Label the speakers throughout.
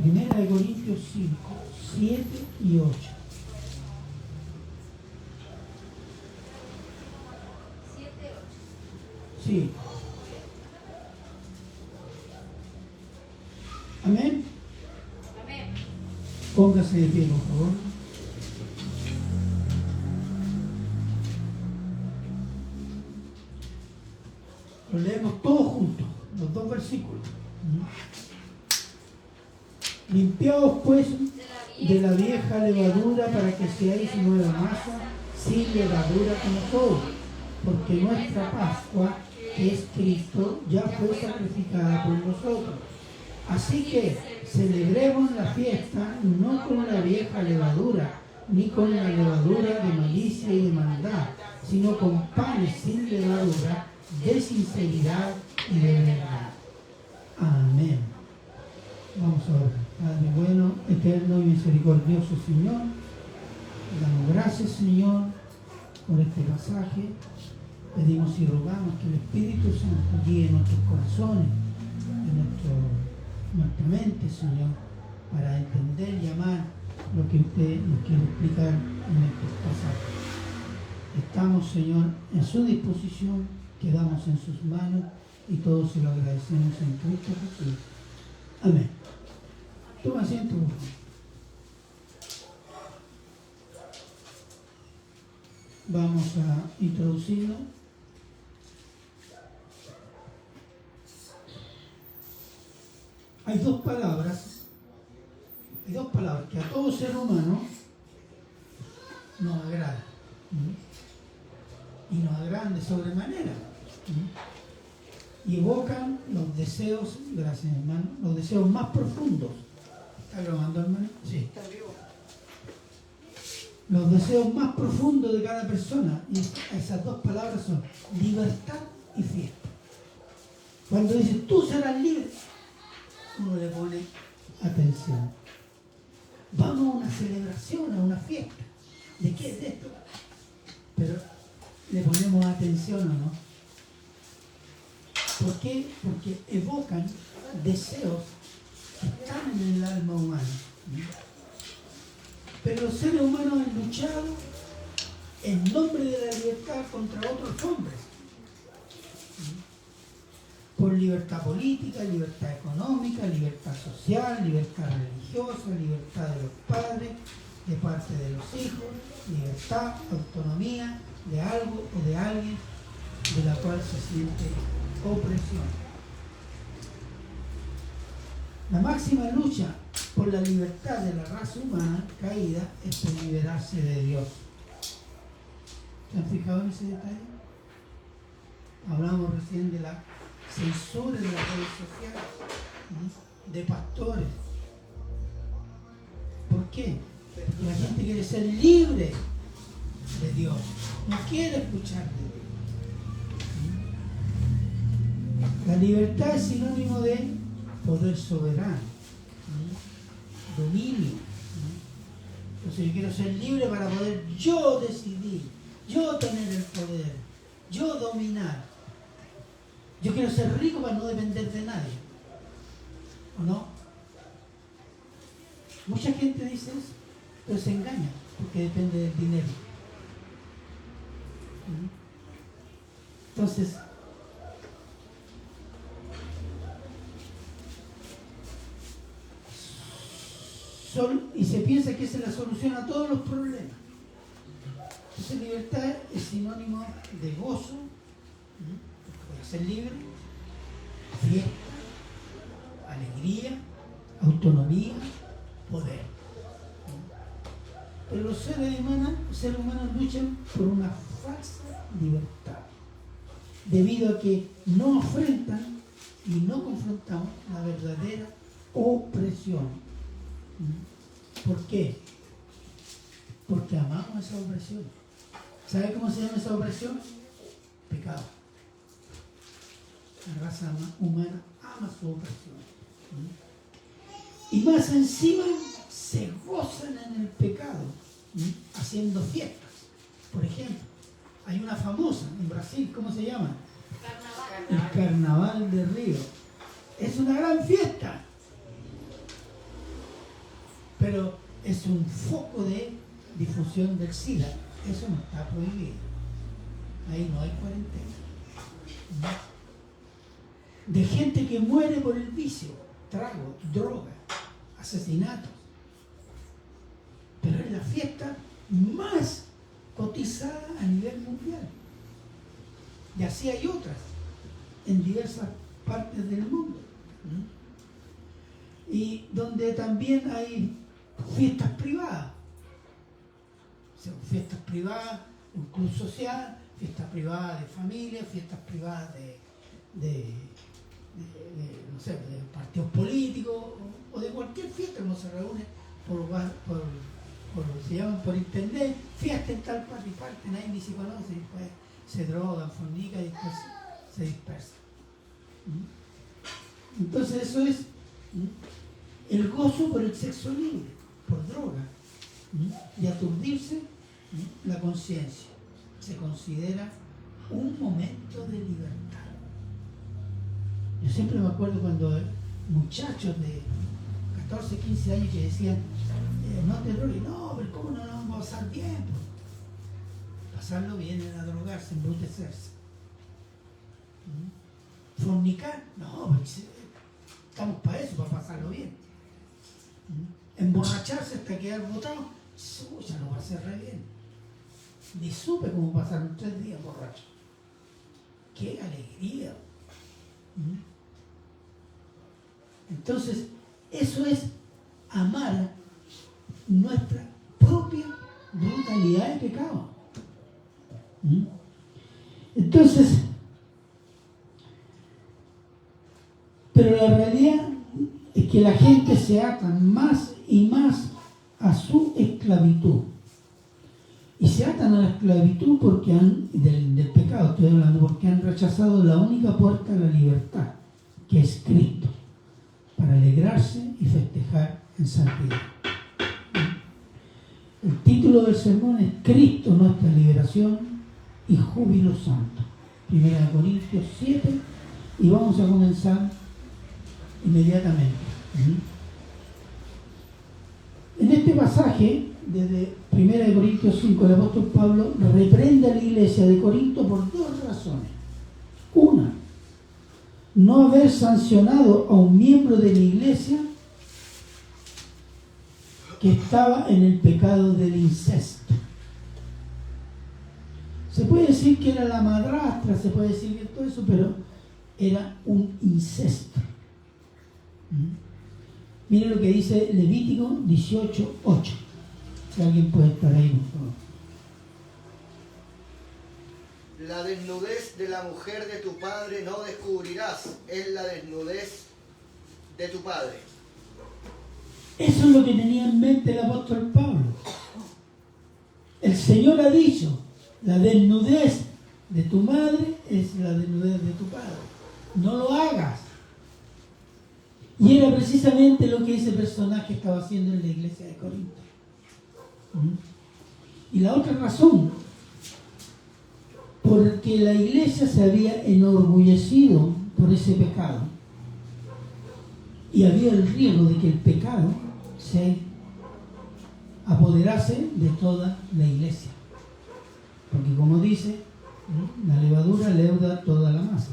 Speaker 1: Primera de Corintios 5, 7 y 8.
Speaker 2: 7, 8.
Speaker 1: Sí. Amén.
Speaker 2: Amén.
Speaker 1: Póngase de pie, por favor. Lo leemos todos juntos, los dos versículos. Limpiaos pues de la vieja levadura para que seáis nueva masa, sin levadura como todos, porque nuestra Pascua, que es Cristo, ya fue sacrificada por nosotros. Así que celebremos la fiesta no con la vieja levadura, ni con la levadura de malicia y de maldad, sino con panes sin levadura, de sinceridad y de verdad. Amén. Vamos a orar. Padre bueno, eterno y misericordioso Señor, damos gracias, Señor, por este pasaje. Pedimos y rogamos que el Espíritu Santo guíe nuestros corazones, nuestra mente, Señor, para entender y amar lo que usted nos quiere explicar en estos pasajes. Estamos, Señor, en su disposición, quedamos en sus manos y todos se lo agradecemos en Cristo Jesús. Amén. Toma asiento, por favor. Vamos a introducirlo. Hay dos palabras que a todo ser humano nos agradan. Y nos agradan de sobremanera. Y evocan los deseos, gracias hermano, los deseos más profundos. ¿Está grabando, hermano? Sí.
Speaker 3: Está vivo.
Speaker 1: Los deseos más profundos de cada persona. Y esas dos palabras son libertad y fiesta. Cuando dice, tú serás libre, uno le pone atención. Vamos a una celebración, a una fiesta. ¿De qué es esto? Pero le ponemos atención o no. ¿Por qué? Porque evocan deseos que están en el alma humana. Pero los seres humanos han luchado en nombre de la libertad contra otros hombres. Por libertad política, libertad económica, libertad social, libertad religiosa, libertad de los padres, de parte de los hijos, libertad, autonomía de algo o de alguien de la cual se siente opresión. La máxima lucha por la libertad de la raza humana caída es por liberarse de Dios. ¿Se han fijado en ese detalle? Hablamos recién de la censura de las redes sociales, de pastores. ¿Por qué? Porque la gente quiere ser libre de Dios, no quiere escuchar de Dios. La libertad es sinónimo de poder soberano, dominio. Entonces yo quiero ser libre para poder yo decidir, yo tener el poder, yo dominar. Yo quiero ser rico para no depender de nadie. ¿O no? Mucha gente dice eso, pero se engaña porque depende del dinero. Entonces, y se piensa que esa es la solución a todos los problemas. Entonces, libertad es sinónimo de gozo, de ser libre, fiesta, alegría, autonomía, poder. Pero los seres humanos luchan por una falsa libertad, debido a que no afrentan y no confrontamos la verdadera opresión. ¿Por qué? Porque amamos esa opresión. ¿Sabe cómo se llama esa opresión? Pecado. La raza humana ama su opresión. Y más encima se gozan en el pecado, haciendo fiestas. Por ejemplo, hay una famosa en Brasil, ¿cómo se llama?
Speaker 2: Carnaval.
Speaker 1: El Carnaval de Río. Es una gran fiesta. pero es un foco de difusión del SIDA. Eso no está prohibido. Ahí no hay cuarentena. De gente que muere por el vicio, trago, droga, asesinatos. Pero es la fiesta más cotizada a nivel mundial. Y así hay otras en diversas partes del mundo. Y donde también hay fiestas privadas. O sea, fiestas privadas, un club social, fiestas privadas de familia, fiestas privadas no sé, de partidos políticos o de cualquier fiesta. Uno se reúne se llaman por internet, fiesta en tal parte y parte, nadie ni se conoce, y después se drogan, fornican y después se dispersan. Entonces eso es el gozo por el sexo libre, por droga, y aturdirse la conciencia. Se considera un momento de libertad. Yo siempre me acuerdo cuando muchachos de 14, 15 años que decían, no te drogues, no, pero ¿cómo no nos vamos a pasar bien? Pasarlo bien era drogarse, embrutecerse. Fornicar, no, pero estamos para eso, para pasarlo bien. Emborracharse hasta quedar botado, ya no va a ser re bien. Ni supe cómo pasaron 3 días borrachos. ¡Qué alegría! Entonces, eso es amar nuestra propia brutalidad de pecado. Entonces, pero la realidad es que la gente se ata más y más a su esclavitud. Y se atan a la esclavitud porque del pecado estoy hablando, porque han rechazado la única puerta a la libertad, que es Cristo, para alegrarse y festejar en santidad. El título del sermón es Cristo, nuestra liberación y júbilo santo. 1 Corintios 7, y vamos a comenzar inmediatamente. En este pasaje, desde 1 Corintios 5, el apóstol Pablo reprende a la iglesia de Corinto por 2 razones. Una, no haber sancionado a un miembro de la iglesia que estaba en el pecado del incesto. Se puede decir que era la madrastra, se puede decir que todo eso, pero era un incesto. Miren lo que dice Levítico 18:8. Si alguien puede estar ahí, por favor.
Speaker 3: La desnudez de la mujer de tu padre no descubrirás, es la desnudez de tu padre.
Speaker 1: Eso es lo que tenía en mente el apóstol Pablo. El Señor ha dicho, la desnudez de tu madre es la desnudez de tu padre. No lo hagas. Y era precisamente lo que ese personaje estaba haciendo en la iglesia de Corinto. Y la otra razón, porque la iglesia se había enorgullecido por ese pecado. Y había el riesgo de que el pecado se apoderase de toda la iglesia. Porque como dice, la levadura leuda toda la masa.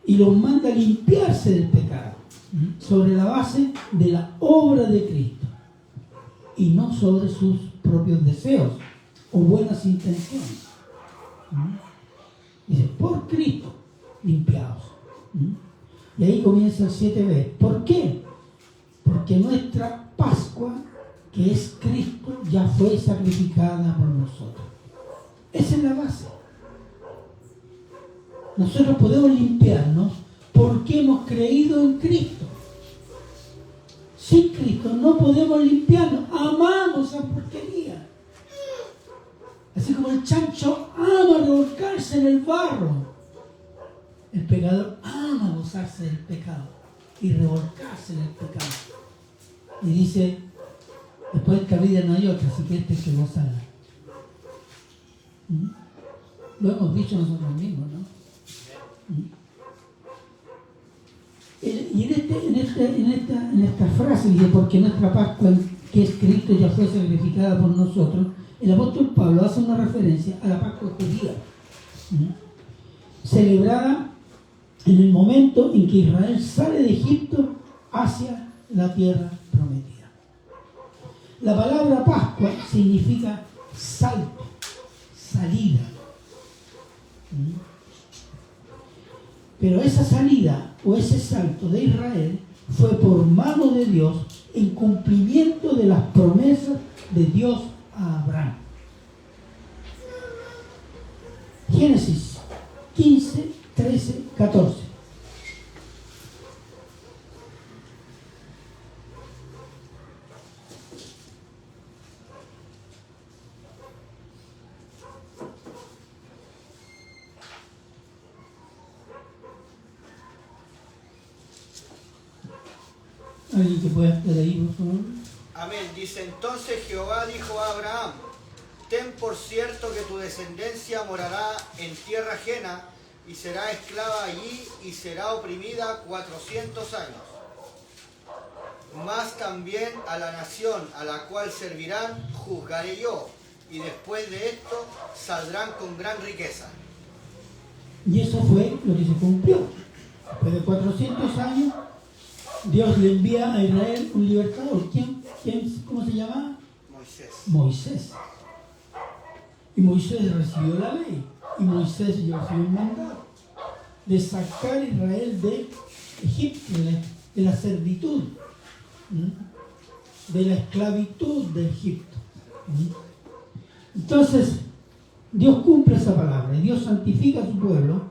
Speaker 1: Y los manda a limpiarse del pecado sobre la base de la obra de Cristo y no sobre sus propios deseos o buenas intenciones. Dice, por Cristo limpiados. Y ahí comienza el 7b. ¿Por qué? Porque nuestra Pascua, que es Cristo, ya fue sacrificada por nosotros. Esa es la base. Nosotros podemos limpiarnos porque hemos creído en Cristo. Sin Cristo no podemos limpiarnos. Amamos esa porquería. Así como el chancho ama revolcarse en el barro, el pecador ama gozarse del pecado y revolcarse en el pecado. Y dice, después de esta vida no hay otra, así que este hay que gozarla. Lo hemos dicho nosotros mismos, ¿no? Y en esta frase dice, porque nuestra Pascua, que es Cristo, ya fue sacrificada por nosotros, el apóstol Pablo hace una referencia a la Pascua judía, celebrada en el momento en que Israel sale de Egipto hacia la tierra prometida. La palabra Pascua significa salto, salida. Pero esa salida o ese salto de Israel fue por mano de Dios en cumplimiento de las promesas de Dios a Abraham. Génesis 15, 13, 14. ¿Alguien que pueda estar ahí, por favor?
Speaker 3: Amén. Dice, entonces Jehová dijo a Abraham, ten por cierto que tu descendencia morará en tierra ajena y será esclava allí y será oprimida 400 años. Mas también a la nación a la cual servirán juzgaré yo, y después de esto saldrán con gran riqueza.
Speaker 1: Y eso fue lo que se cumplió. Después de 400 años, Dios le envía a Israel un libertador. ¿Cómo se llama? Moisés. Y Moisés recibió la ley. Y Moisés recibió el mandato de sacar a Israel de Egipto, de la servitud, de la esclavitud de Egipto. Entonces, Dios cumple esa palabra. Dios santifica a su pueblo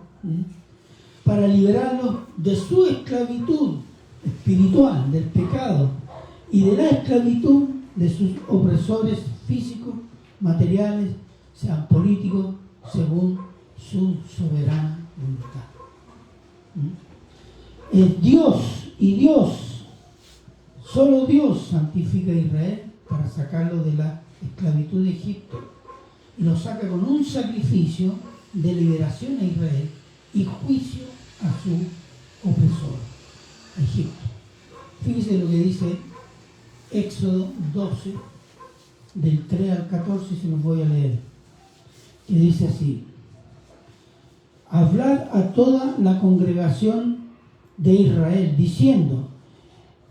Speaker 1: para liberarlos de su esclavitud espiritual, del pecado, y de la esclavitud de sus opresores físicos, materiales, sean políticos, según su soberana voluntad. Es Dios, y Dios, solo Dios santifica a Israel para sacarlo de la esclavitud de Egipto, y lo saca con un sacrificio de liberación a Israel y juicio a su opresor, a Egipto. Fíjese lo que dice Éxodo 12, del 3 al 14, se los voy a leer, que dice así: hablad a toda la congregación de Israel, diciendo,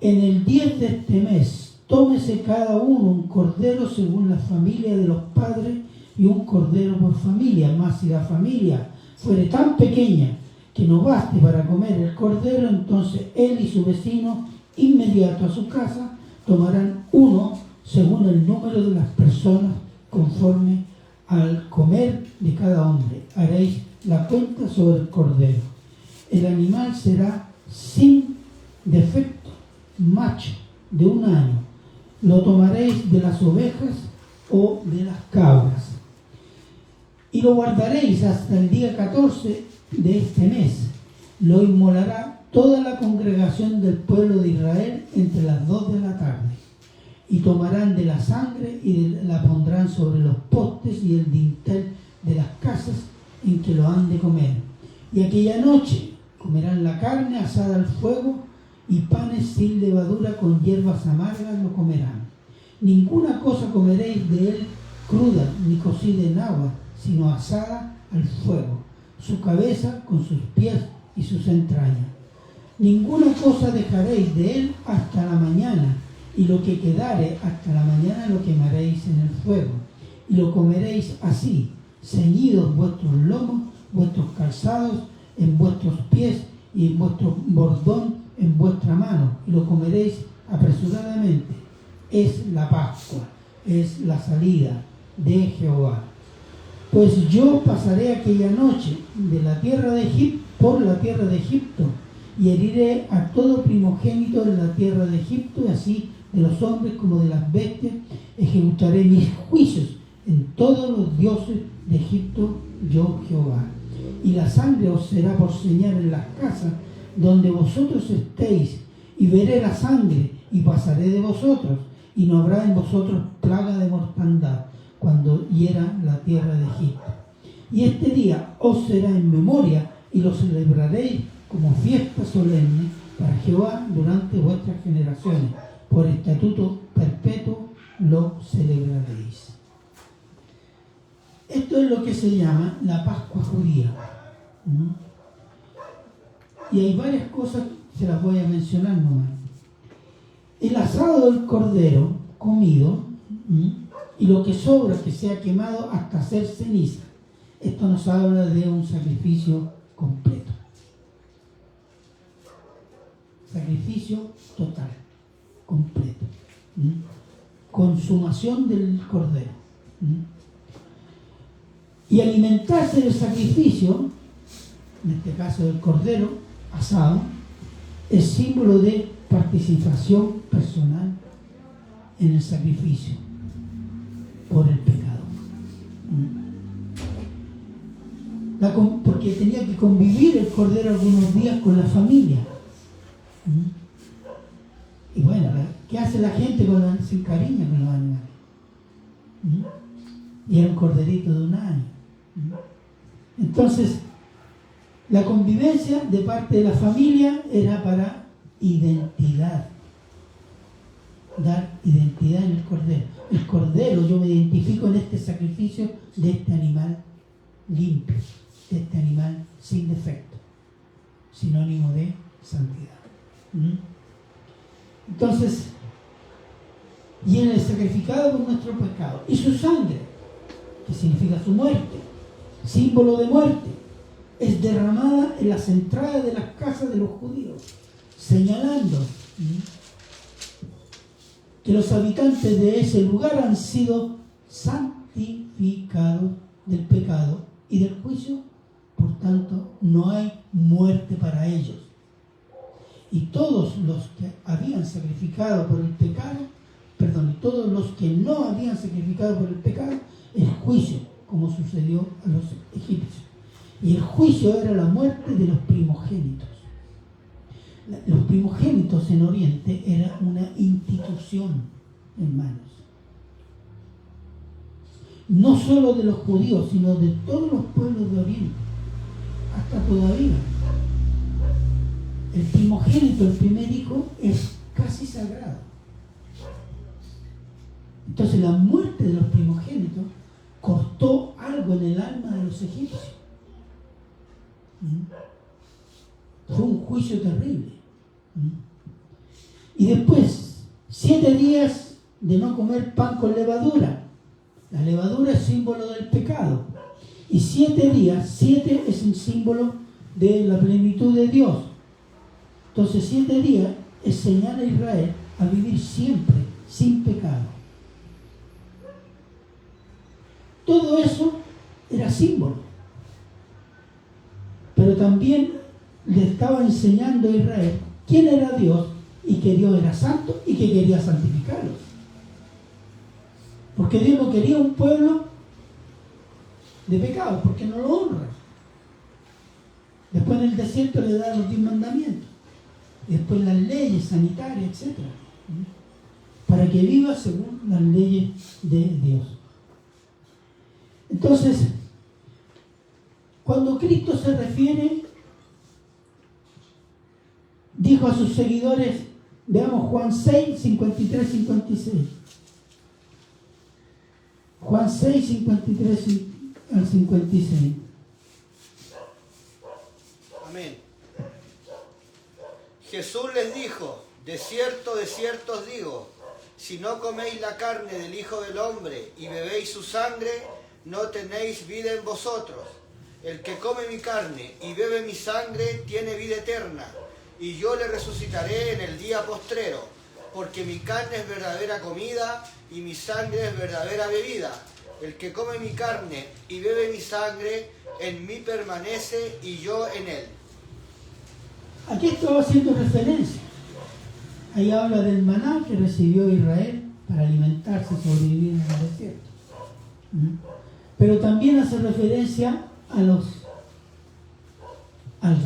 Speaker 1: en el 10 de este mes, tómese cada uno un cordero según la familia de los padres y un cordero por familia. Mas si la familia fuere tan pequeña que no baste para comer el cordero, entonces él y su vecino inmediato a su casa tomarán uno según el número de las personas, conforme al comer de cada hombre. Haréis la cuenta sobre el cordero. El animal será sin defecto, macho, de 1 año. Lo tomaréis de las ovejas o de las cabras. Y lo guardaréis hasta el día 14 de este mes. Lo inmolará toda la congregación del pueblo de Israel entre las 2 de la tarde. Y tomarán de la sangre y la pondrán sobre los postes y el dintel de las casas en que lo han de comer. Y aquella noche comerán la carne asada al fuego, y panes sin levadura con hierbas amargas lo comerán. Ninguna cosa comeréis de él cruda, ni cocida en agua, sino asada al fuego, su cabeza con sus pies y sus entrañas. Ninguna cosa dejaréis de él hasta la mañana, y lo que quedare hasta la mañana lo quemaréis en el fuego, y lo comeréis así, ceñidos vuestros lomos, vuestros calzados en vuestros pies, y en vuestro bordón en vuestra mano, y lo comeréis apresuradamente. Es la Pascua, es la salida de Jehová. Pues yo pasaré aquella noche de la tierra de Egipto, por la tierra de Egipto, y heriré a todo primogénito de la tierra de Egipto, y así de los hombres como de las bestias, ejecutaré mis juicios en todos los dioses de Egipto, yo Jehová. Y la sangre os será por señal en las casas donde vosotros estéis, y veré la sangre, y pasaré de vosotros, y no habrá en vosotros plaga de mortandad, cuando hiera la tierra de Egipto. Y este día os será en memoria, y lo celebraréis como fiesta solemne para Jehová durante vuestras generaciones. Por estatuto perpetuo lo celebraréis. Esto es lo que se llama la Pascua judía. Y hay varias cosas, se las voy a mencionar nomás. El asado del cordero comido y lo que sobra que sea quemado hasta hacer ceniza. Esto nos habla de un sacrificio completo. Sacrificio total, completo. Consumación del cordero. Y alimentarse del sacrificio, en este caso del cordero asado, es símbolo de participación personal en el sacrificio por el pecado. Porque tenía que convivir el cordero algunos días con la familia. Y bueno, ¿qué hace la gente se encariña con los animales? Y era un corderito de un año. Entonces, la convivencia de parte de la familia era para identidad. Dar identidad en el cordero. El cordero, yo me identifico en este sacrificio de este animal limpio, de este animal sin defecto, sinónimo de santidad. Entonces, y él es sacrificado por nuestro pecado. Y su sangre, que significa su muerte, símbolo de muerte, es derramada en las entradas de las casas de los judíos, señalando que los habitantes de ese lugar han sido santificados del pecado y del juicio, por tanto no hay muerte para ellos. Y todos los que habían sacrificado por el pecado, todos los que no habían sacrificado por el pecado, el juicio, como sucedió a los egipcios. Y el juicio era la muerte de los primogénitos. Los primogénitos en Oriente era una institución, hermanos. No solo de los judíos, sino de todos los pueblos de Oriente, hasta todavía. El primogénito, el primer hijo, es casi sagrado. Entonces la muerte de los primogénitos cortó algo en el alma de los egipcios. Fue un juicio terrible. Y después, 7 días de no comer pan con levadura. La levadura es símbolo del pecado. Y 7 días, 7 es un símbolo de la plenitud de Dios. Entonces 7 días es señal a Israel a vivir siempre sin pecado. Todo eso era símbolo. Pero también le estaba enseñando a Israel quién era Dios y que Dios era santo y que quería santificarlos. Porque Dios no quería un pueblo de pecado, porque no lo honra. Después en el desierto le da los 10 mandamientos. Y después las leyes sanitarias, etc. Para que viva según las leyes de Dios. Entonces, cuando Cristo se refiere, dijo a sus seguidores, veamos Juan 6, 53, 56. Juan 6, 53 al 56.
Speaker 3: Amén. Jesús les dijo, de cierto os digo, si no coméis la carne del Hijo del Hombre y bebéis su sangre, no tenéis vida en vosotros. El que come mi carne y bebe mi sangre tiene vida eterna, y yo le resucitaré en el día postrero, porque mi carne es verdadera comida y mi sangre es verdadera bebida. El que come mi carne y bebe mi sangre, en mí permanece y yo en él.
Speaker 1: Aquí estaba haciendo referencia. Ahí habla del maná que recibió Israel para alimentarse y sobrevivir en el desierto. Pero también hace referencia al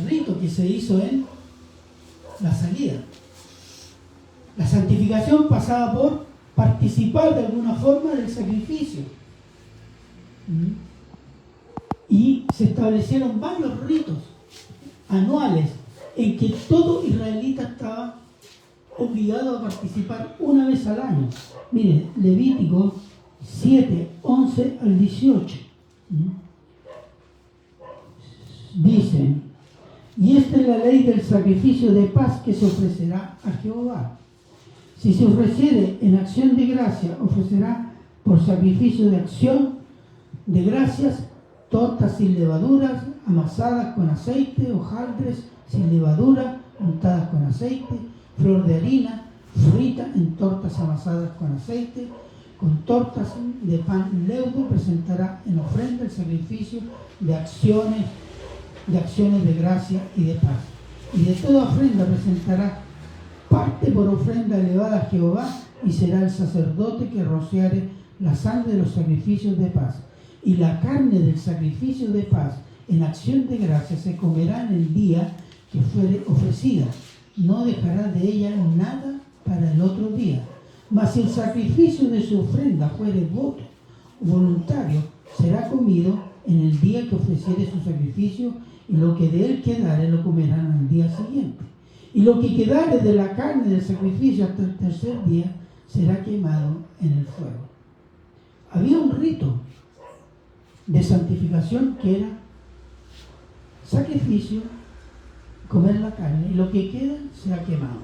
Speaker 1: rito que se hizo en la salida. La santificación pasaba por participar de alguna forma del sacrificio. Y se establecieron varios ritos anuales en que todo israelita obligado a participar una vez al año. Miren, Levítico 7, 11 al 18. Dice, y esta es la ley del sacrificio de paz que se ofrecerá a Jehová. Si se ofreciere en acción de gracia, ofrecerá por sacrificio de acción de gracias tortas sin levaduras, amasadas con aceite, hojaldres sin levadura, untadas con aceite, flor de harina, frita en tortas amasadas con aceite, con tortas de pan leudo presentará en ofrenda el sacrificio de acciones de gracia y de paz. Y de toda ofrenda presentará parte por ofrenda elevada a Jehová, y será el sacerdote que rociare la sangre de los sacrificios de paz. Y la carne del sacrificio de paz en acción de gracia se comerá en el día que fuere ofrecida. No dejará de ella nada para el otro día. Mas si el sacrificio de su ofrenda fuere voto voluntario, será comido en el día que ofreciere su sacrificio, y lo que de él quedare lo comerán al día siguiente. Y lo que quedare de la carne del sacrificio hasta el tercer día será quemado en el fuego. Había un rito de santificación que era sacrificio, comer la carne, y lo que queda será quemado.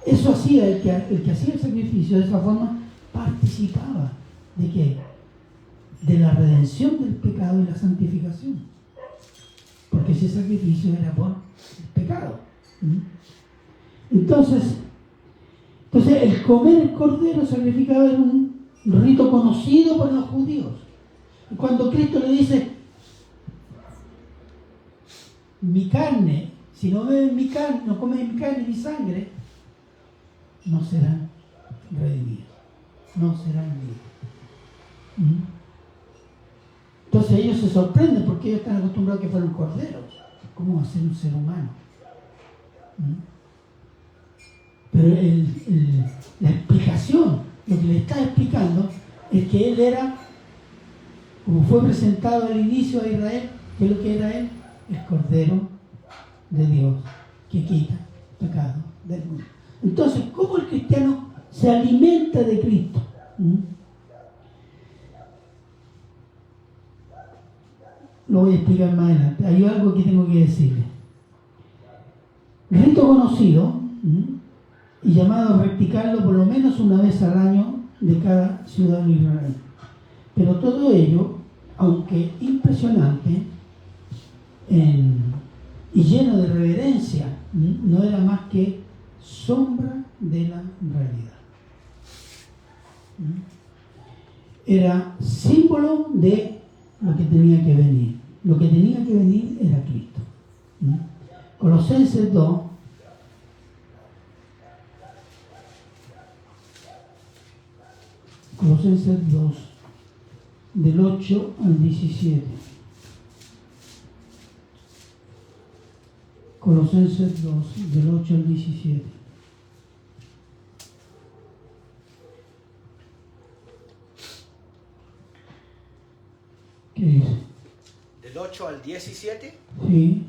Speaker 1: Eso hacía el que hacía el sacrificio de esa forma, participaba de ¿qué? De la redención del pecado y la santificación. Porque ese sacrificio era por el pecado. Entonces el comer el cordero sacrificado era un rito conocido por los judíos. Y cuando Cristo le dice, mi carne, si no beben mi carne, no comen mi carne y mi sangre, no serán redimidos, no serán libres. Entonces ellos se sorprenden porque ellos están acostumbrados a que fueran corderos. ¿Cómo va a ser un ser humano? Pero la explicación, lo que le está explicando, es que él era, como fue presentado al inicio a Israel, ¿qué es lo que era él? El Cordero de Dios, que quita el pecado del mundo. Entonces, ¿cómo el cristiano se alimenta de Cristo? Lo voy a explicar más adelante. Hay algo que tengo que decirle. Rito conocido y llamado a practicarlo por lo menos una vez al año de cada ciudadano israelí. Pero todo ello, aunque impresionante y lleno de reverencia, no era más que sombra de la realidad. Era símbolo de lo que tenía que venir. Lo que tenía que venir era Cristo. Colosenses 2. Colosenses 2, del 8 al 17. Colosenses 2, del 8 al 17. ¿Qué dice?
Speaker 3: Del 8 al 17.
Speaker 1: Sí.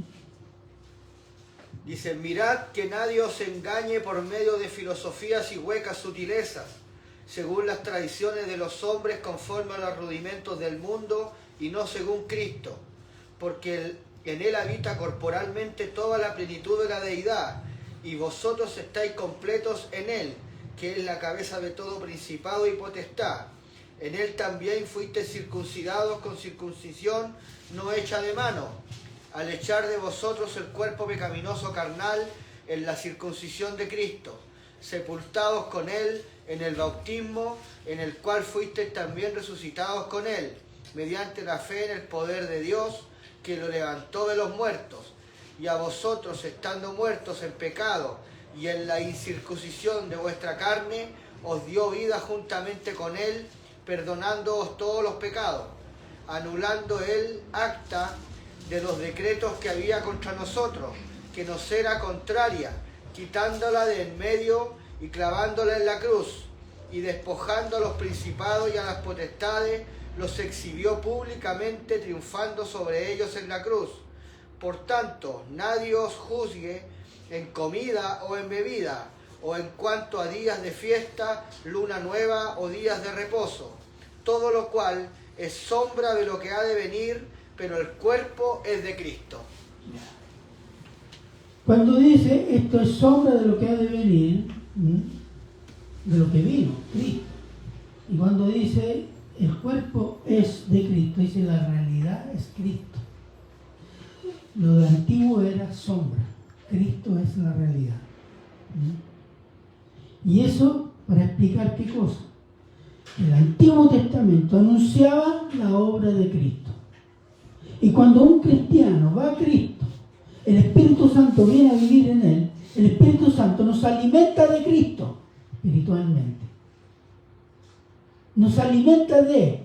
Speaker 3: Dice, mirad que nadie os engañe por medio de filosofías y huecas sutilezas, según las tradiciones de los hombres, conforme a los rudimentos del mundo, y no según Cristo, porque en él habita corporalmente toda la plenitud de la deidad, y vosotros estáis completos en él, que es la cabeza de todo principado y potestad. En él también fuisteis circuncidados con circuncisión no hecha de mano, al echar de vosotros el cuerpo pecaminoso carnal en la circuncisión de Cristo, sepultados con él en el bautismo, en el cual fuisteis también resucitados con él, mediante la fe en el poder de Dios, que lo levantó de los muertos. Y a vosotros, estando muertos en pecado y en la incircuncisión de vuestra carne, os dio vida juntamente con él, perdonándoos todos los pecados, anulando el acta de los decretos que había contra nosotros, que nos era contraria, quitándola de en medio y clavándola en la cruz, y despojando a los principados y a las potestades, los exhibió públicamente, triunfando sobre ellos en la cruz. Por tanto, nadie os juzgue en comida o en bebida, o en cuanto a días de fiesta, luna nueva o días de reposo. Todo lo cual es sombra de lo que ha de venir, pero el cuerpo es de Cristo.
Speaker 1: Cuando dice esto es sombra de lo que ha de venir, de lo que vino, Cristo. Y cuando dice el cuerpo es de Cristo, dice la realidad es Cristo. Lo de antiguo era sombra, Cristo es la realidad. Y eso para explicar qué cosa. El Antiguo Testamento anunciaba la obra de Cristo. Y cuando un cristiano va a Cristo, el Espíritu Santo viene a vivir en él, el Espíritu Santo nos alimenta de Cristo espiritualmente. Nos alimenta de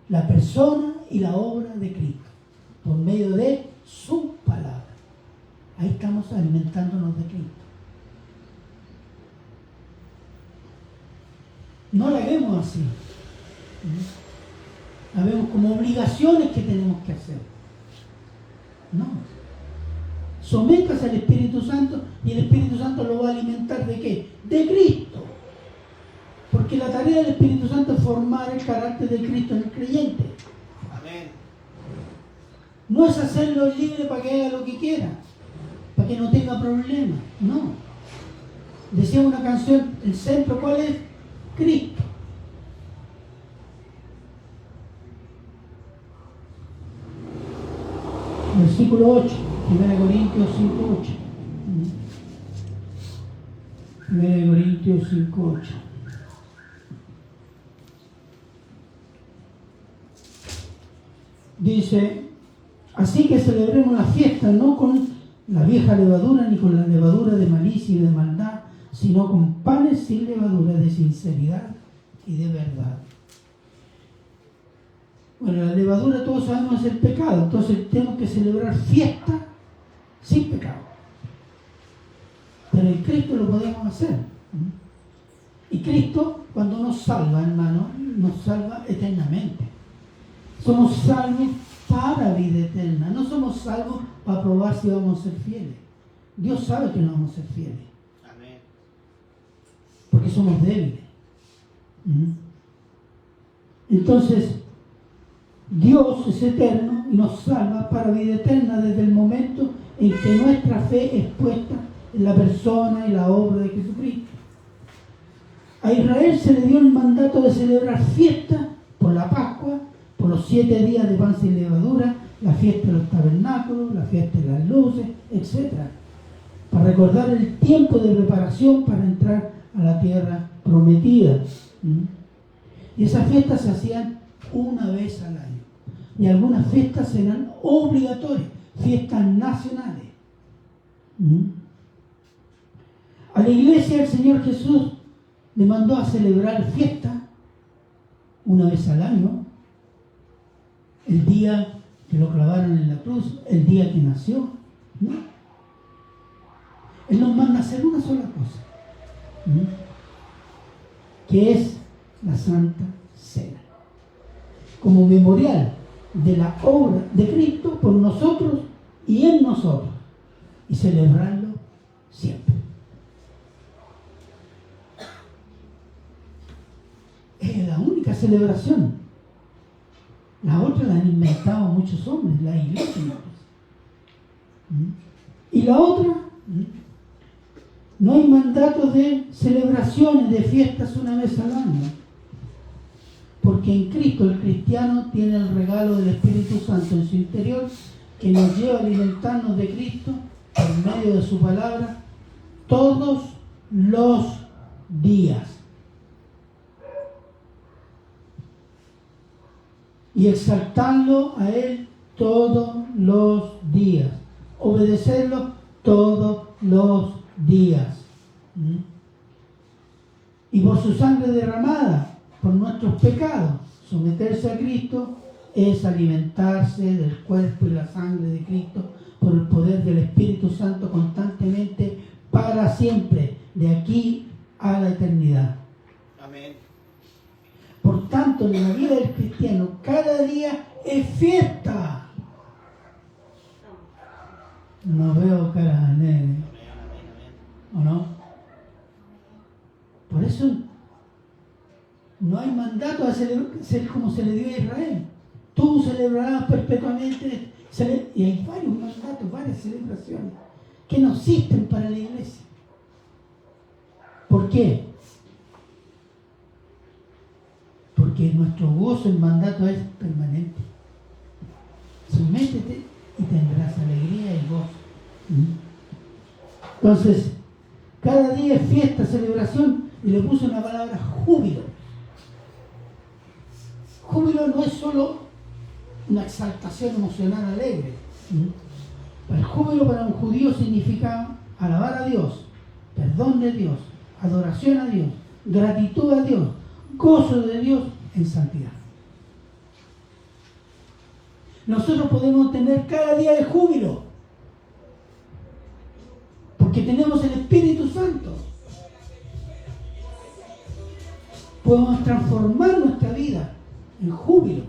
Speaker 1: la persona y la obra de Cristo por medio de su palabra. Ahí estamos alimentándonos de Cristo. No la vemos así. La vemos como obligaciones que tenemos que hacer. No. Sométase al Espíritu Santo y el Espíritu Santo lo va a alimentar ¿de qué? De Cristo. Porque la tarea del Espíritu Santo es formar el carácter de Cristo en el creyente.
Speaker 3: Amén.
Speaker 1: No es hacerlo libre para que haga lo que quiera, para que no tenga problemas. No. Decía una canción, el centro, ¿cuál es? Cristo. Versículo 8, 1 Corintios 5:8. 1 Corintios 5:8. Dice, así que celebremos la fiesta no con la vieja levadura ni con la levadura de malicia y de maldad, sino con panes sin levadura, de sinceridad y de verdad. Bueno, la levadura todos sabemos es el pecado, entonces tenemos que celebrar fiesta sin pecado. Pero en Cristo lo podemos hacer. Y Cristo, cuando nos salva, hermano, nos salva eternamente. Somos salvos para vida eterna, no somos salvos para probar si vamos a ser fieles. Dios sabe que no vamos a ser fieles. Porque somos débiles. Entonces, Dios es eterno y nos salva para vida eterna desde el momento en que nuestra fe es puesta en la persona y la obra de Jesucristo. A Israel se le dio el mandato de celebrar fiesta por la Pascua, por los 7 días de pan sin levadura, la fiesta de los tabernáculos, la fiesta de las luces, etc. Para recordar el tiempo de preparación para entrar a la tierra prometida. Y esas fiestas se hacían una vez al año. Y algunas fiestas eran obligatorias, fiestas nacionales. A la iglesia el Señor Jesús le mandó a celebrar fiesta una vez al año, el día que lo clavaron en la cruz, el día que nació. ¿No? Él nos manda a hacer una sola cosa, que es la Santa Cena, como memorial de la obra de Cristo por nosotros y en nosotros, y celebrarlo siempre. Es la única celebración. La otra la han inventado muchos hombres, la iglesia. Y la otra, no hay mandato de celebraciones, de fiestas una vez al año. Porque en Cristo el cristiano tiene el regalo del Espíritu Santo en su interior, que nos lleva a alimentarnos de Cristo por medio de su palabra todos los días. Y exaltarlo a Él todos los días. Obedecerlo todos los días. Y por su sangre derramada, por nuestros pecados, someterse a Cristo es alimentarse del cuerpo y la sangre de Cristo por el poder del Espíritu Santo constantemente para siempre, de aquí a la eternidad.
Speaker 3: Amén.
Speaker 1: Por tanto, en la vida del cristiano, cada día es fiesta. No veo caras alegres. no hay mandato a ser como se le dio a Israel. Tú celebrarás perpetuamente, y hay varios mandatos, varias celebraciones que no existen para la iglesia. ¿Por qué? Porque nuestro gozo, el mandato es permanente. Sométete y tendrás alegría y gozo. Entonces, cada día es fiesta, celebración, y le puse una palabra: júbilo. Júbilo no es solo una exaltación emocional alegre. El júbilo para un judío significa alabar a Dios, perdón de Dios, adoración a Dios, gratitud a Dios, gozo de Dios en santidad. Nosotros podemos tener cada día de júbilo porque tenemos el Espíritu Santo. Podemos transformar nuestra vida en júbilo.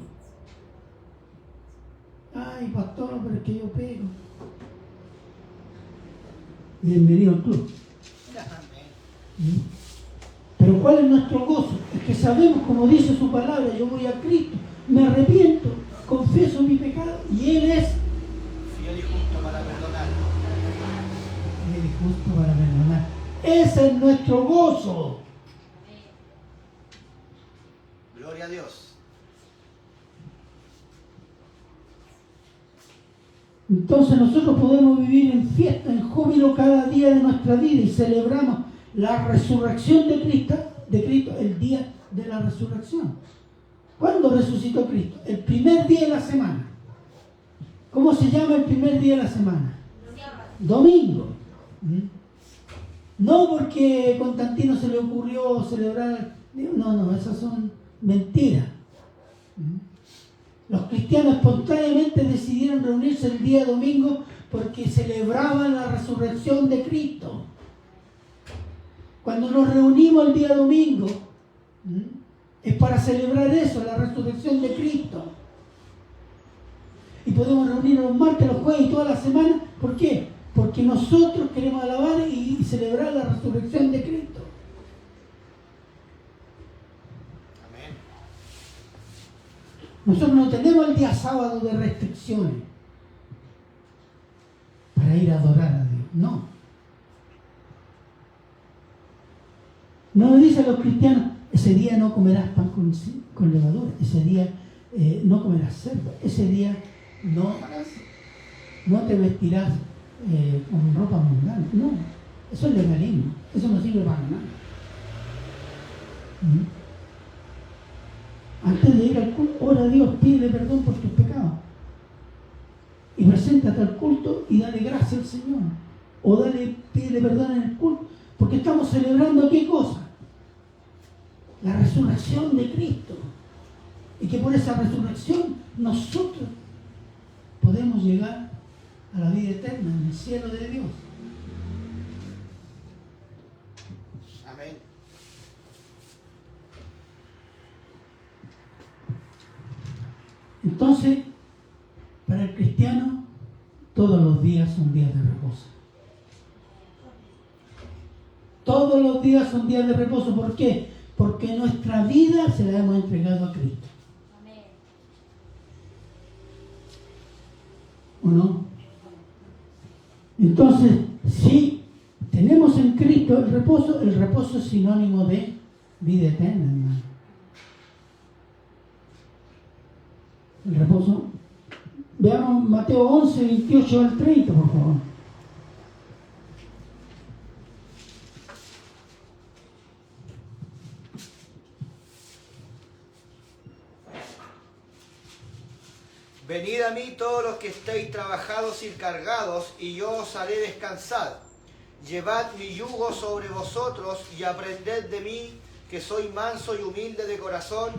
Speaker 1: Ay, pastor, pero es que yo pego. Bienvenido al club. Pero ¿cuál es nuestro gozo? Es que sabemos, como dice su palabra, yo voy a Cristo, me arrepiento, confieso mi pecado y Él es
Speaker 3: fiel y justo para perdonar.
Speaker 1: Fiel y justo para perdonar. Ese es nuestro gozo.
Speaker 3: Gloria a Dios.
Speaker 1: Entonces nosotros podemos vivir en fiesta, en júbilo cada día de nuestra vida y celebramos la resurrección de Cristo, el día de la resurrección. ¿Cuándo resucitó Cristo? El primer día de la semana. ¿Cómo se llama el primer día de la semana? Domingo. No porque Constantino se le ocurrió celebrar, no, esas son mentiras. Los cristianos espontáneamente decidieron reunirse el día domingo porque celebraban la resurrección de Cristo. Cuando nos reunimos el día domingo, es para celebrar eso, la resurrección de Cristo. Y podemos reunirnos los martes, los jueves y toda la semana. ¿Por qué? Porque nosotros queremos alabar y celebrar la resurrección de Cristo.
Speaker 3: Amén.
Speaker 1: Nosotros no tenemos el día sábado de restricciones para ir a adorar a Dios. No. No le dice a los cristianos: ese día no comerás pan con levadura, ese día no comerás cerdo, ese día no te vestirás con ropa mundana. No, eso es legalismo, eso no sirve para nada. Antes de ir al culto, ora a Dios, pídele perdón por tus pecados y preséntate al culto y dale gracias al Señor, o pídele perdón en el culto, porque estamos celebrando ¿qué cosa? La resurrección de Cristo, y que por esa resurrección nosotros podemos llegar a la vida eterna en el cielo de Dios.
Speaker 3: Amén.
Speaker 1: Entonces, para el cristiano, todos los días son días de reposo. Todos los días son días de reposo. ¿Por qué? Porque nuestra vida se la hemos entregado a Cristo.
Speaker 2: Amén.
Speaker 1: ¿O no? Entonces, si tenemos en Cristo el reposo es sinónimo de vida eterna, hermano. El reposo. Veamos Mateo 11, 28 al 30, por favor.
Speaker 3: Venid a mí todos los que estéis trabajados y cargados, y yo os haré descansar. Llevad mi yugo sobre vosotros y aprended de mí, que soy manso y humilde de corazón,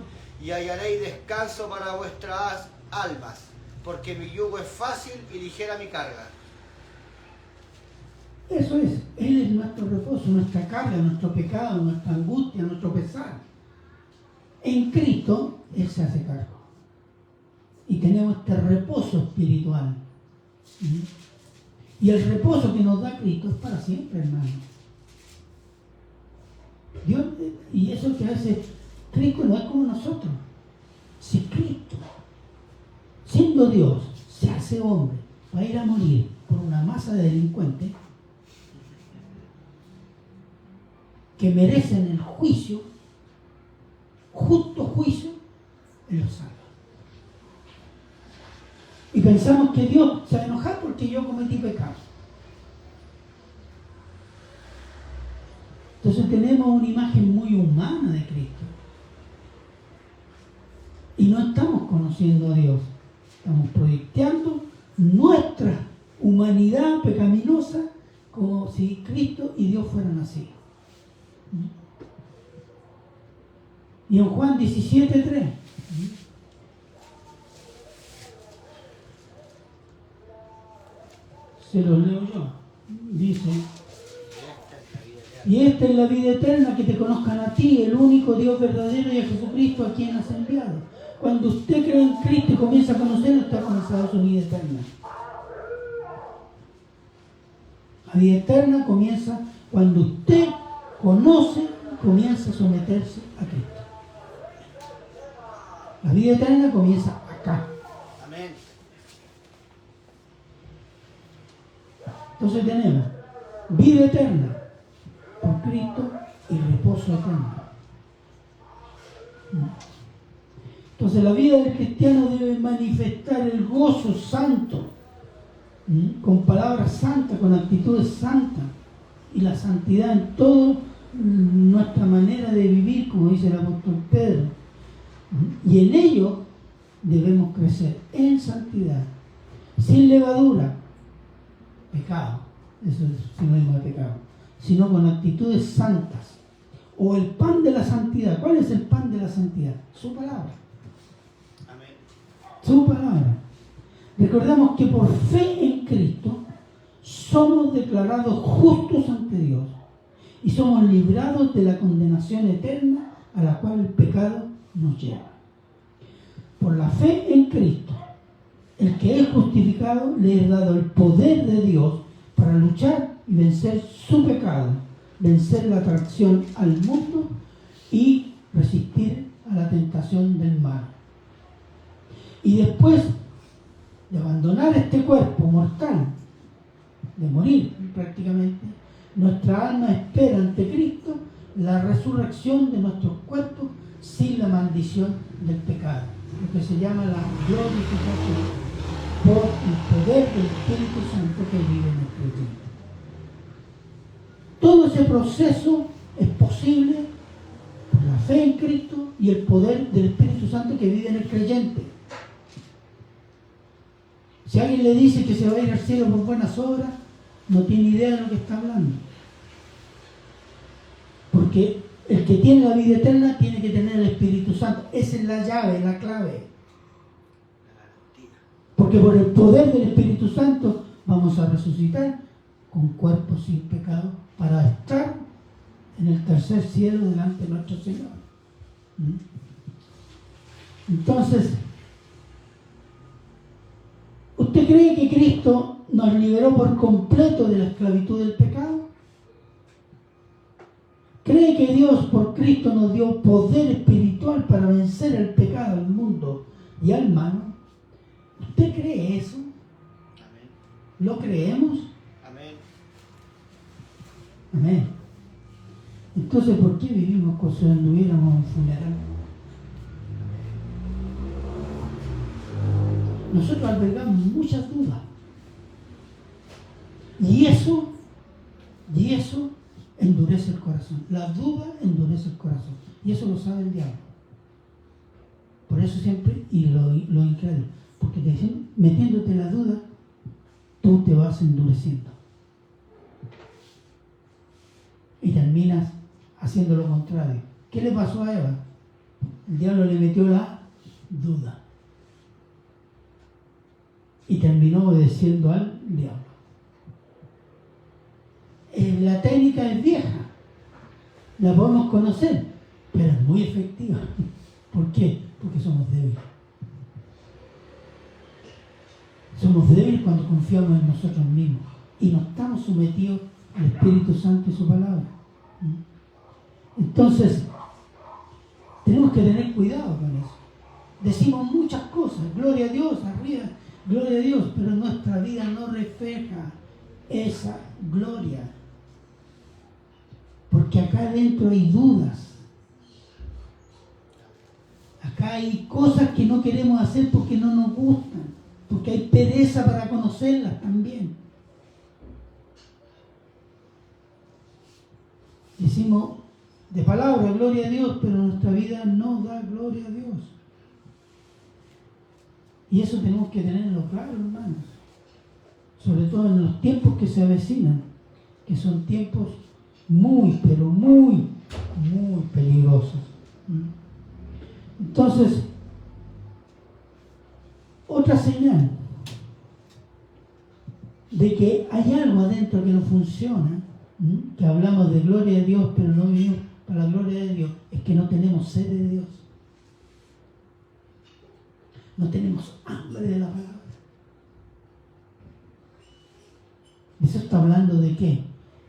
Speaker 3: y hallaréis descanso para vuestras almas, porque mi yugo es fácil y ligera mi carga.
Speaker 1: Eso es, Él es nuestro reposo, nuestra carga, nuestro pecado, nuestra angustia, nuestro pesar. En Cristo, Él se hace cargo. Y tenemos este reposo espiritual. Y el reposo que nos da Cristo es para siempre, hermano. Dios, y eso que hace Cristo no es como nosotros. Si Cristo, siendo Dios, se hace hombre para ir a morir por una masa de delincuentes que merecen el juicio, justo juicio, Él los salva. Y pensamos que Dios se va a enojar porque yo cometí pecado. Entonces tenemos una imagen muy humana de Cristo. Y no estamos conociendo a Dios. Estamos proyectando nuestra humanidad pecaminosa como si Cristo y Dios fueran así. Y en Juan 17:3 se los leo yo. Dice: y esta es la vida eterna, que te conozcan a ti, el único Dios verdadero, y a Jesucristo, a quien has enviado. Cuando usted cree en Cristo y comienza a conocerlo, usted ha comenzado su vida eterna. La vida eterna comienza cuando usted conoce, comienza a someterse a Cristo. La vida eterna comienza acá.
Speaker 3: Amén.
Speaker 1: Entonces tenemos vida eterna por Cristo y reposo eterno. Entonces la vida del cristiano debe manifestar el gozo santo, con palabras santas, con actitudes santas, y la santidad en toda nuestra manera de vivir, como dice el apóstol Pedro. Y en ello debemos crecer en santidad, sin levadura, pecado, eso es sinónimo de pecado, sino con actitudes santas, o el pan de la santidad. ¿Cuál es el pan de la santidad? Su palabra.
Speaker 3: Amén.
Speaker 1: Su palabra. Recordemos que por fe en Cristo somos declarados justos ante Dios y somos librados de la condenación eterna a la cual el pecado nos lleva. Por la fe en Cristo, el que es justificado le es dado el poder de Dios para luchar y vencer su pecado, vencer la atracción al mundo y resistir a la tentación del mal. Y después de abandonar este cuerpo mortal, de morir prácticamente, nuestra alma espera ante Cristo la resurrección de nuestros cuerpos sin la maldición del pecado, lo que se llama la glorificación por el poder del Espíritu Santo que vive en nuestro creyente. Todo ese proceso es posible por la fe en Cristo y el poder del Espíritu Santo que vive en el creyente. Si alguien le dice que se va a ir al cielo por buenas obras, no tiene idea de lo que está hablando. Porque el que tiene la vida eterna tiene que tener el Espíritu Santo. Esa es la llave, la clave. Porque por el poder del Espíritu Santo vamos a resucitar con cuerpos sin pecado para estar en el tercer cielo delante de nuestro Señor. Entonces, ¿usted cree que Cristo nos liberó por completo de la esclavitud del pecado? ¿Cree que Dios por Cristo nos dio poder espiritual para vencer el pecado, el mundo y al mal? ¿Usted cree eso?
Speaker 3: Amén.
Speaker 1: ¿Lo creemos?
Speaker 3: Amén.
Speaker 1: Amén. Entonces, ¿por qué vivimos como si anduviéramos en un funeral? Nosotros albergamos muchas dudas. Y eso endurece el corazón. La duda endurece el corazón. Y eso lo sabe el diablo. Por eso siempre, y lo incrédulo, porque te dicen, metiéndote la duda, tú te vas endureciendo. Y terminas haciendo lo contrario. ¿Qué le pasó a Eva? El diablo le metió la duda. Y terminó obedeciendo al diablo. La técnica es vieja, la podemos conocer, pero es muy efectiva. ¿Por qué? Porque somos débiles. Somos débiles cuando confiamos en nosotros mismos y no estamos sometidos al Espíritu Santo y su palabra. Entonces, tenemos que tener cuidado con eso. Decimos muchas cosas, gloria a Dios, arriba, gloria a Dios, pero nuestra vida no refleja esa gloria. Porque acá adentro hay dudas. Acá hay cosas que no queremos hacer porque no nos gustan, porque hay pereza para conocerlas también. Decimos de palabra gloria a Dios, pero nuestra vida no da gloria a Dios. Y eso tenemos que tenerlo claro, hermanos. Sobre todo en los tiempos que se avecinan, que son tiempos muy, pero muy, muy peligrosos. Entonces, otra señal de que hay algo adentro que no funciona, que hablamos de gloria a Dios, pero no vivimos para la gloria de Dios, es que no tenemos sed de Dios. No tenemos hambre de la palabra. Eso está hablando de qué?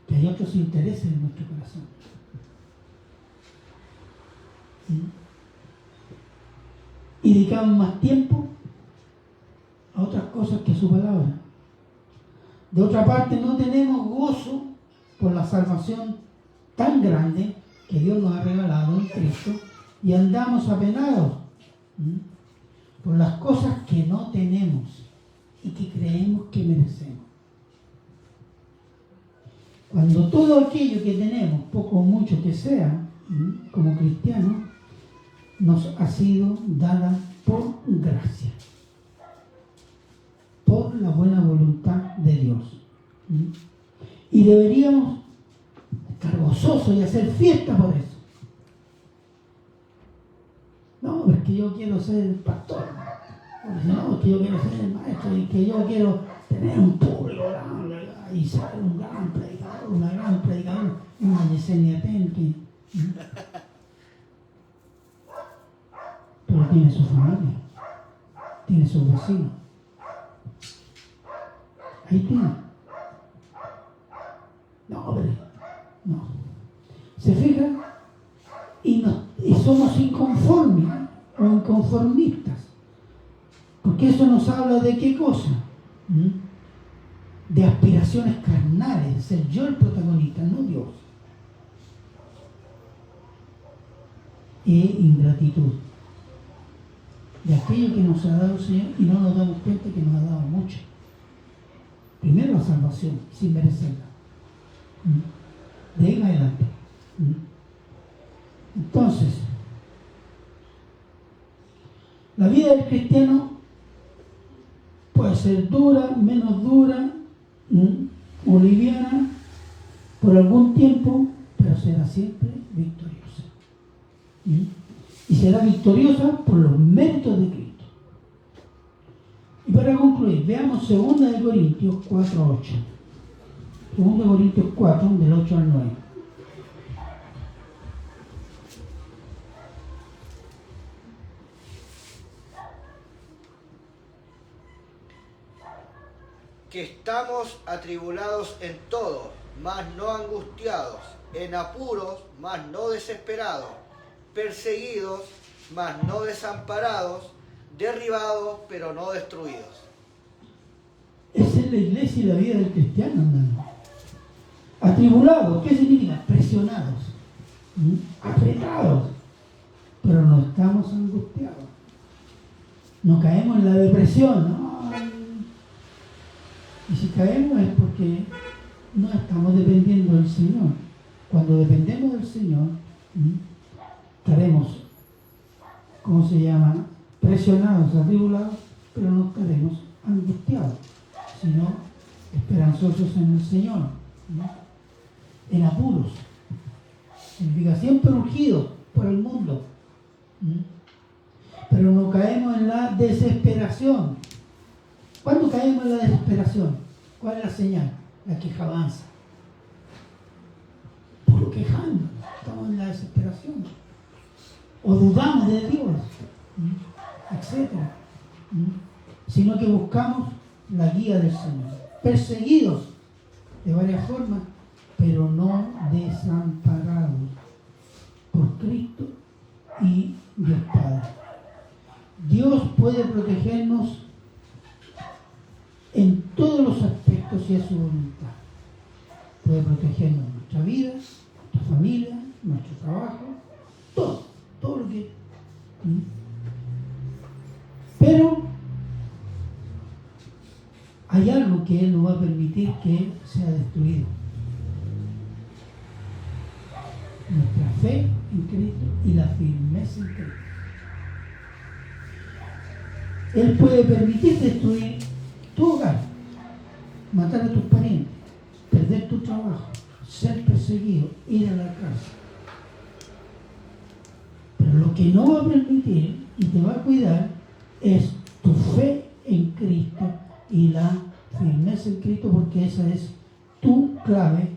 Speaker 1: Que hay otros intereses en nuestro corazón. Y dedicamos más tiempo a otras cosas que a su palabra. De otra parte, no tenemos gozo por la salvación tan grande que Dios nos ha regalado en Cristo y andamos apenados por las cosas que no tenemos y que creemos que merecemos. Cuando todo aquello que tenemos, poco o mucho que sea, como cristianos, nos ha sido dada por gracia, por la buena voluntad de Dios. Y deberíamos estar gozosos y hacer fiesta por eso. No, porque yo quiero ser el pastor, no, que yo quiero ser el maestro, y que yo quiero tener un público y ser un gran predicador, una gran predicadora, una Yesenia Ten que... Pero tiene su familia, tiene sus vecinos. Ahí tiene. No, hombre, no. ¿Se fijan? Y somos inconformes o inconformistas. Porque eso nos habla de qué cosa. De aspiraciones carnales, ser yo el protagonista, no Dios. Y ingratitud de aquello que nos ha dado el Señor y no nos damos cuenta que nos ha dado mucho. Primero la salvación, sin merecerla. De ahí en adelante. Entonces, la vida del cristiano puede ser dura, menos dura, o liviana, por algún tiempo, pero será siempre victoriosa. Y será victoriosa por los méritos de Cristo. Y para concluir, veamos 2 Corintios 4:8. 2 Corintios 4, del 8 al 9.
Speaker 3: Que estamos atribulados en todo, mas no angustiados, en apuros, mas no desesperados, perseguidos, mas no desamparados, derribados, pero no destruidos.
Speaker 1: Esa es la iglesia y la vida del cristiano, hermano. Atribulados, ¿qué significa? Presionados, apretados, pero no estamos angustiados. No caemos en la depresión, ¿no? Y si caemos es porque no estamos dependiendo del Señor. Cuando dependemos del Señor, estaremos, ¿cómo se llama? Presionados, atribulados, pero no estaremos angustiados, sino esperanzosos en el Señor, en apuros. Significa siempre urgidos por el mundo, pero no caemos en la desesperación. ¿Cuándo caemos en la desesperación? ¿Cuál es la señal? La quejanza. Puro quejando. Estamos en la desesperación. O dudamos de Dios, etc. Sino que buscamos la guía del Señor. Perseguidos de varias formas, pero no desamparados. por Cristo y Dios Padre. Dios puede protegernos en todos los aspectos y a su voluntad. Puede protegernos en nuestra vida, nuestra familia, nuestro trabajo, todo lo que... Pero hay algo que Él no va a permitir que sea destruido. Nuestra fe en Cristo y la firmeza en Cristo. Él puede permitir destruir tu hogar, matar a tus parientes, perder tu trabajo, ser perseguido, ir a la cárcel. Pero lo que no va a permitir y te va a cuidar es tu fe en Cristo y la firmeza en Cristo, porque esa es tu clave.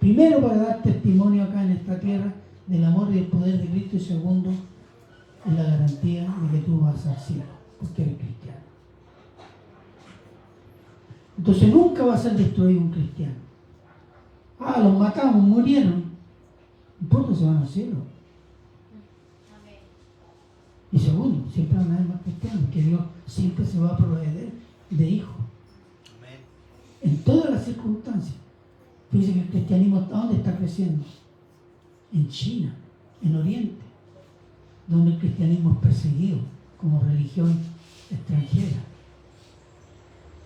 Speaker 1: Primero, para dar testimonio acá en esta tierra del amor y del poder de Cristo, y segundo, es la garantía de que tú vas al cielo, porque eres cristiano. Entonces nunca va a ser destruido un cristiano. Los matamos, murieron. No importa, se van al cielo. Y segundo, siempre van a haber más cristianos, porque Dios siempre se va a proveer de hijos. En todas las circunstancias. Fíjense que el cristianismo, ¿dónde está creciendo? En China, en Oriente, donde el cristianismo es perseguido como religión extranjera.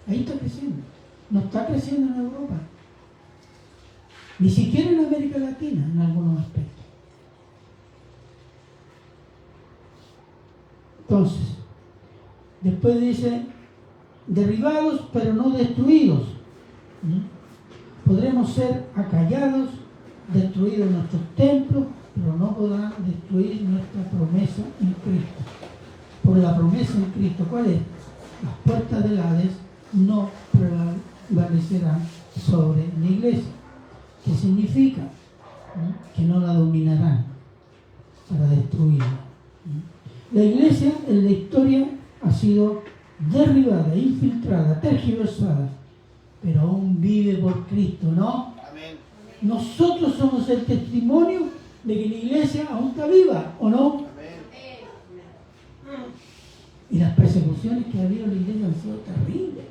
Speaker 1: Ahí está creciendo. No está creciendo en Europa. Ni siquiera en América Latina, en algunos aspectos. Entonces, después dice, derribados pero no destruidos. Podremos ser acallados, destruidos nuestros templos, pero no podrán destruir nuestra promesa en Cristo. Por la promesa en Cristo, ¿cuál es? Las puertas del Hades no prevalecerán sobre la iglesia. ¿Qué significa? Que no la dominarán para destruirla. La iglesia en la historia ha sido derribada, infiltrada, tergiversada, pero aún vive por Cristo, ¿no?
Speaker 3: Amén.
Speaker 1: Nosotros somos el testimonio de que la iglesia aún está viva, ¿o no?
Speaker 3: Amén.
Speaker 1: Y las persecuciones que ha habido en la iglesia han sido terribles.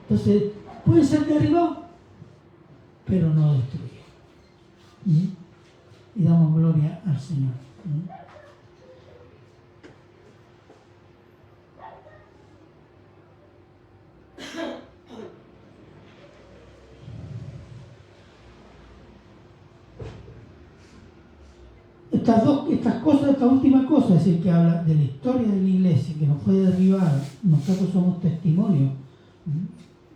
Speaker 1: Entonces, pueden ser derribados, pero no destruidos. Y damos gloria al Señor. Esta última cosa, es decir, que habla de la historia de la iglesia, que no fue derribada. Nosotros somos testimonios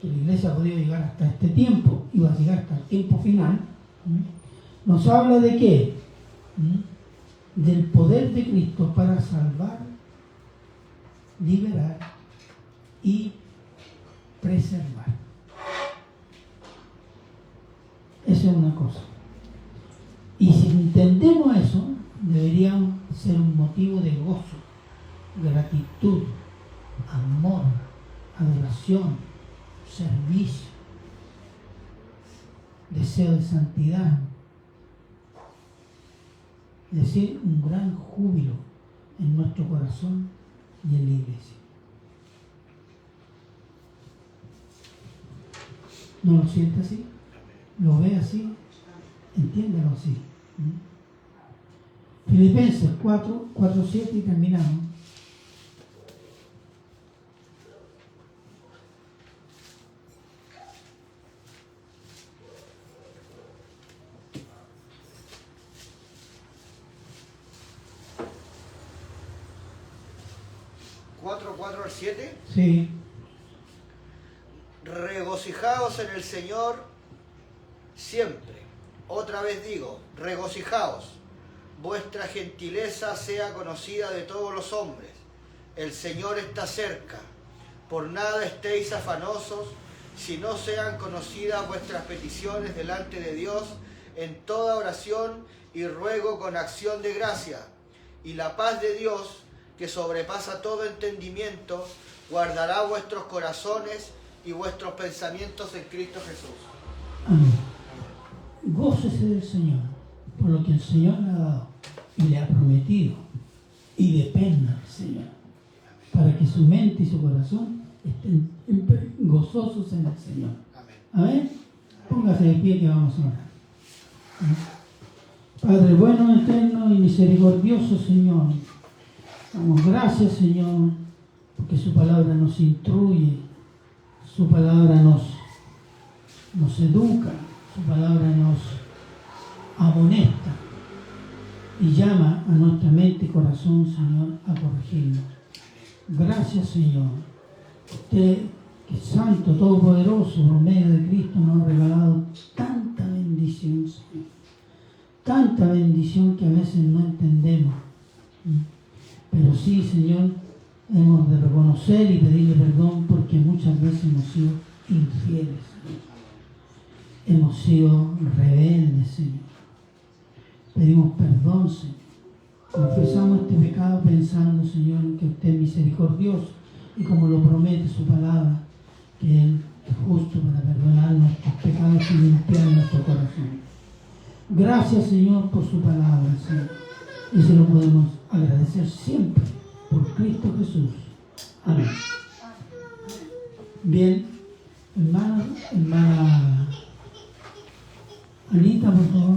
Speaker 1: que la iglesia ha podido llegar hasta este tiempo y va a llegar hasta el tiempo final. Nos habla de qué? Del poder de Cristo para salvar, liberar y preservar. Esa es una cosa. Y si entendemos eso, deberían ser un motivo de gozo, gratitud, amor, adoración, servicio, deseo de santidad. Es decir, un gran júbilo en nuestro corazón y en la iglesia. ¿No lo siente así? ¿Lo ve así? Entiéndalo así. Filipenses 4:7 y terminamos.
Speaker 3: ¿4 al 7?
Speaker 1: Sí.
Speaker 3: Regocijaos en el Señor siempre. Otra vez digo, regocijaos. Vuestra gentileza sea conocida de todos los hombres. El Señor está cerca. Por nada estéis afanosos, si no sean conocidas vuestras peticiones delante de Dios en toda oración y ruego con acción de gracia. Y la paz de Dios, que sobrepasa todo entendimiento, guardará vuestros corazones y vuestros pensamientos en Cristo Jesús.
Speaker 1: Amén. Gócese del Señor. por lo que el Señor le ha dado y le ha prometido. Y dependa del Señor, para que su mente y su corazón estén gozosos en el Señor. Amén. Póngase de pie que vamos a orar. Padre bueno, eterno y misericordioso Señor, damos gracias, Señor, porque su palabra nos instruye, su palabra nos educa, su palabra nos amonesta y llama a nuestra mente y corazón, Señor, a corregirnos. Gracias, Señor. Usted, que es santo, todopoderoso, por medio de Cristo, nos ha regalado tanta bendición, Señor. Tanta bendición que a veces no entendemos. Pero sí, Señor, hemos de reconocer y pedirle perdón porque muchas veces hemos sido infieles, Señor. Hemos sido rebeldes, Señor. Pedimos perdón, Señor. Confesamos este pecado pensando, Señor, que usted es misericordioso y como lo promete su palabra, que Él es justo para perdonar nuestros pecados y limpiar nuestro corazón. Gracias, Señor, por su palabra, Señor. Y se lo podemos agradecer siempre por Cristo Jesús. Amén. Bien, hermana Anita, por favor.